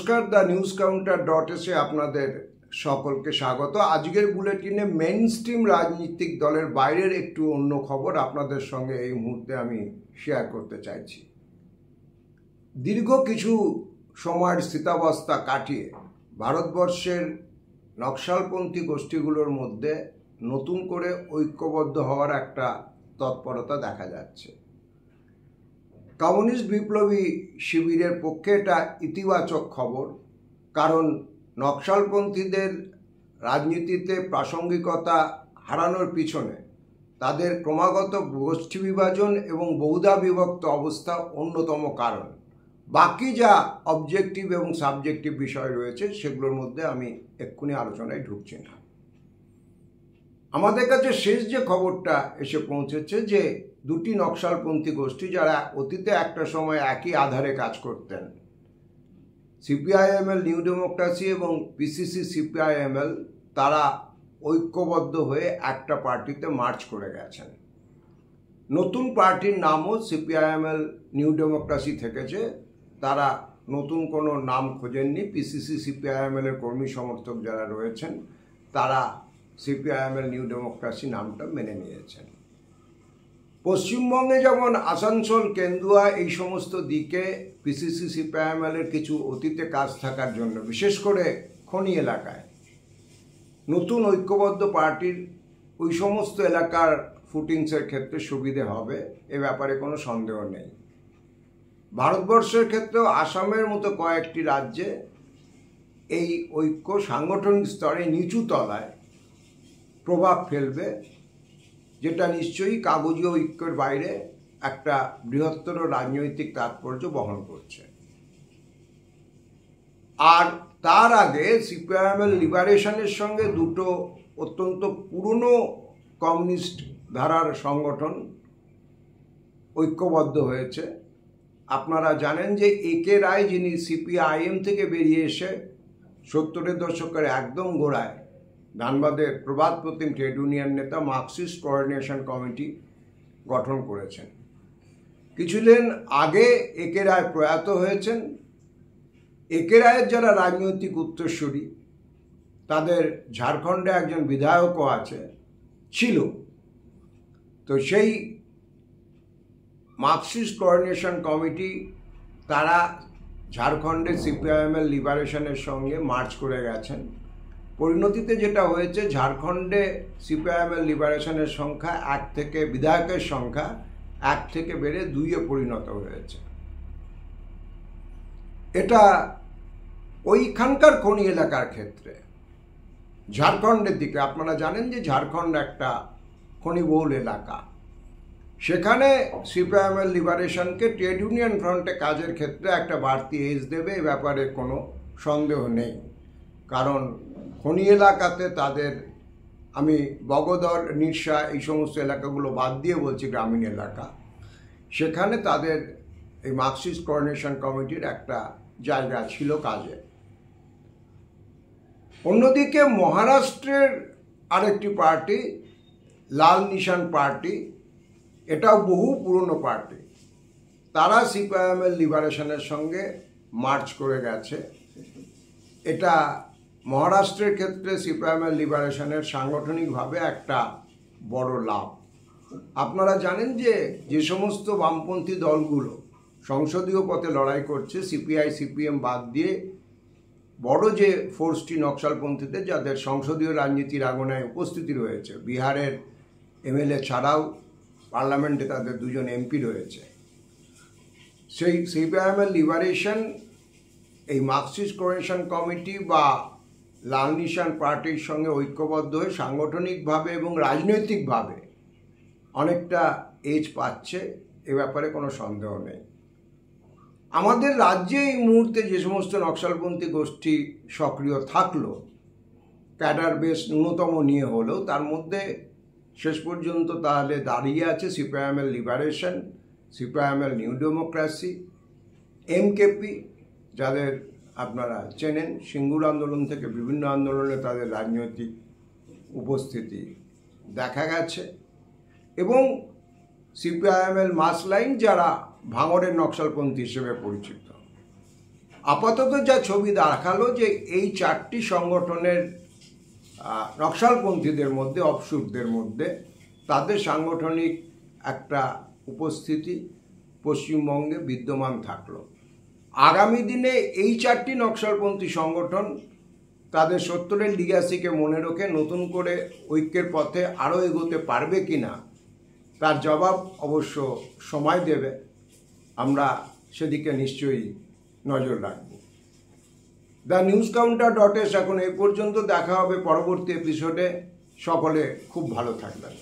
নমস্কার, the news counter .এ আপনাদের সকলকে স্বাগত। আজকের বুলেটিনে মেইন স্ট্রিম রাজনৈতিক দলের বাইরের একটু অন্য খবর আপনাদের সঙ্গে এই মুহূর্তে আমি শেয়ার করতে চাইছি। দীর্ঘ কিছু সময়ের স্থিতাবস্থা কাটিয়ে ভারতবর্ষের নকশালপন্থী গোষ্ঠীগুলোর মধ্যে নতুন করে ঐক্যবদ্ধ হওয়ার একটা তৎপরতা দেখা যাচ্ছে। কমিউনিস্ট বিপ্লবী শিবিরের পক্ষে এটা ইতিবাচক খবর, কারণ নকশালপন্থীদের রাজনীতিতে প্রাসঙ্গিকতা হারানোর পিছনে তাদের ক্রমাগত গোষ্ঠী বিভাজন এবং বহুধা বিভক্ত অবস্থা অন্যতম কারণ। বাকি যা অবজেক্টিভ এবং সাবজেক্টিভ বিষয় রয়েছে সেগুলোর মধ্যে আমি এক্ষুনি আলোচনায় ঢুকছি না। আমাদের কাছে শেষ যে খবরটা এসে পৌঁছেছে যে দুটি নকশালপন্থী গোষ্ঠী যারা অতীতে একটা সময় একই আধারে কাজ করতেন, সিপিআইএমএল নিউ ডেমোক্রেসি এবং পিসিসি সিপিআইএমএল, তারা ঐক্যবদ্ধ হয়ে একটা পার্টিতে মার্চ করে গেছেন। নতুন পার্টির নামও সিপিআইএমএল নিউ ডেমোক্রেসি থেকেছে, তারা নতুন কোনো নাম খোঁজেননি। পিসিসি সিপিআইএমএলের কর্মী সমর্থক যারা রয়েছেন তারা সিপিআইএমএল নিউ ডেমোক্রেসি নামটা মেনে নিয়েছেন। পশ্চিমবঙ্গে যেমন আসানসোল, কেন্দুয়া এই সমস্ত দিকে পিসিসি সিপিআইএমএলের কিছু অতীতে কাজ থাকার জন্য, বিশেষ করে খনি এলাকায়, নতুন ঐক্যবদ্ধ পার্টির ওই সমস্ত এলাকার ফুটিংসের ক্ষেত্রে সুবিধে হবে, এ ব্যাপারে কোনো সন্দেহ নেই। ভারতবর্ষের ক্ষেত্রেও আসামের মতো কয়েকটি রাজ্যে এই ঐক্য সাংগঠনিক স্তরে নিচু তলায় প্রভাব ফেলবে, যেটা নিশ্চয়ই কাগজি ঐক্যের বাইরে একটা বৃহত্তর রাজনৈতিক তাৎপর্য বহন করছে। আর তার আগে সিপিআইএমএল লিবারেশনের সঙ্গে দুটো অত্যন্ত পুরনো কমিউনিস্ট ধারার সংগঠন ঐক্যবদ্ধ হয়েছে। আপনারা জানেন যে একে রায়, যিনি সিপিআইএম থেকে বেরিয়ে এসে 70-এর দশকের একদম গোড়ায় ধানবাদের প্রভাত প্রতিম ট্রেড ইউনিয়ন নেতা, মার্কসিস্ট কোঅর্ডিনেশন কমিটি গঠন করেছেন। কিছুদিন আগে একে রায় প্রয়াত হয়েছেন। একে রায়ের যারা রাজনৈতিক উত্তরসূরি, তাদের ঝাড়খণ্ডে একজন বিধায়কও ছিল। তো সেই মার্কসিস্ট কোঅর্ডিনেশন কমিটি তারা ঝাড়খণ্ডে সিপিআইএমএল লিবারেশনের সঙ্গে মার্চ করে গেছেন। পরিণতিতে যেটা হয়েছে, ঝাড়খণ্ডে সিপিআইএমএল লিবারেশনের সংখ্যা বিধায়কের সংখ্যা 1 থেকে বেড়ে 2-এ পরিণত হয়েছে। এটা ওইখানকার খনি এলাকার ক্ষেত্রে, ঝাড়খণ্ডের দিকে আপনারা জানেন যে ঝাড়খণ্ড একটা খনিবহুল এলাকা, সেখানে সিপিআইএমএল লিবারেশনকে ট্রেড ইউনিয়ন ফ্রন্টে কাজের ক্ষেত্রে একটা বাড়তি এজ দেবে, এ ব্যাপারে কোনো সন্দেহ নেই। কারণ খনি এলাকাতে তাদের, আমি বগদর, নিরসা এই সমস্ত এলাকাগুলো বাদ দিয়ে বলছি, গ্রামীণ এলাকা, সেখানে তাদের এই মার্কসিস্ট কোঅর্ডিনেশন কমিটির একটা জায়গা ছিল কাজে। অন্যদিকে মহারাষ্ট্রের আরেকটি পার্টি, লাল নিশান পার্টি, এটাও বহু পুরনো পার্টি, তারা সিপিআইএমএল লিবারেশনের সঙ্গে মার্চ করে গেছে। এটা মহারাষ্ট্রের ক্ষেত্রে সিপিআইএমএল লিবারেশনের সাংগঠনিকভাবে একটা বড় লাভ। আপনারা জানেন যে যে সমস্ত বামপন্থী দলগুলো সংসদীয় পথে লড়াই করছে, সিপিআই সিপিএম বাদ দিয়ে, বড় যে ফোর্সটি নকশালপন্থীদের যাদের সংসদীয় রাজনীতির আগুনায় উপস্থিতি রয়েছে, বিহারের এমএলএ ছাড়াও পার্লামেন্টে তাদের 2জন এমপি রয়েছে, সেই সিপিআইএমএল লিবারেশন এই মার্কসিস্ট কোঅর্ডিনেশন কমিটি বা লাল নিশান পার্টির সঙ্গে ঐক্যবদ্ধ হয়ে সাংগঠনিকভাবে এবং রাজনৈতিকভাবে অনেকটা এজ পাচ্ছে, এ ব্যাপারে কোনো সন্দেহ নেই। আমাদের রাজ্যে এই মুহূর্তে যে সমস্ত নকশালপন্থী গোষ্ঠী সক্রিয় থাকলো, ক্যাডার বেস ন্যূনতম নিয়ে হলেও, তার মধ্যে শেষ পর্যন্ত তাহলে দাঁড়িয়ে আছে CPIML liberation, CPIML new democracy, MKP, যাদের আপনারা চেনেন, সিঙ্গুর আন্দোলন থেকে বিভিন্ন আন্দোলনে তাদের রাজনৈতিক উপস্থিতি দেখা গেছে, এবং সিপিআইএমএল মাস লাইন, যারা ভাঙড়ের নকশালপন্থী হিসেবে পরিচিত। আপাতত যা ছবি দেখালো যে এই চারটি সংগঠনের নকশালপন্থীদের মধ্যে, অফশুটদের মধ্যে তাদের সাংগঠনিক একটা উপস্থিতি পশ্চিমবঙ্গে বিদ্যমান থাকলো। আগামী দিনে এই চারটি নকশালপন্থী সংগঠন তাদের 70-এর লিগ্যাসিকে মনে রেখে নতুন করে ঐক্যের পথে আরও এগোতে পারবে কিনা তার জবাব অবশ্য সময় দেবে। আমরা সেদিকে নিশ্চয়ই নজর রাখব। TheNewsCounter.s এখন এই পর্যন্ত। দেখা হবে পরবর্তী এপিসোডে। সকলে খুব ভালো থাকবেন।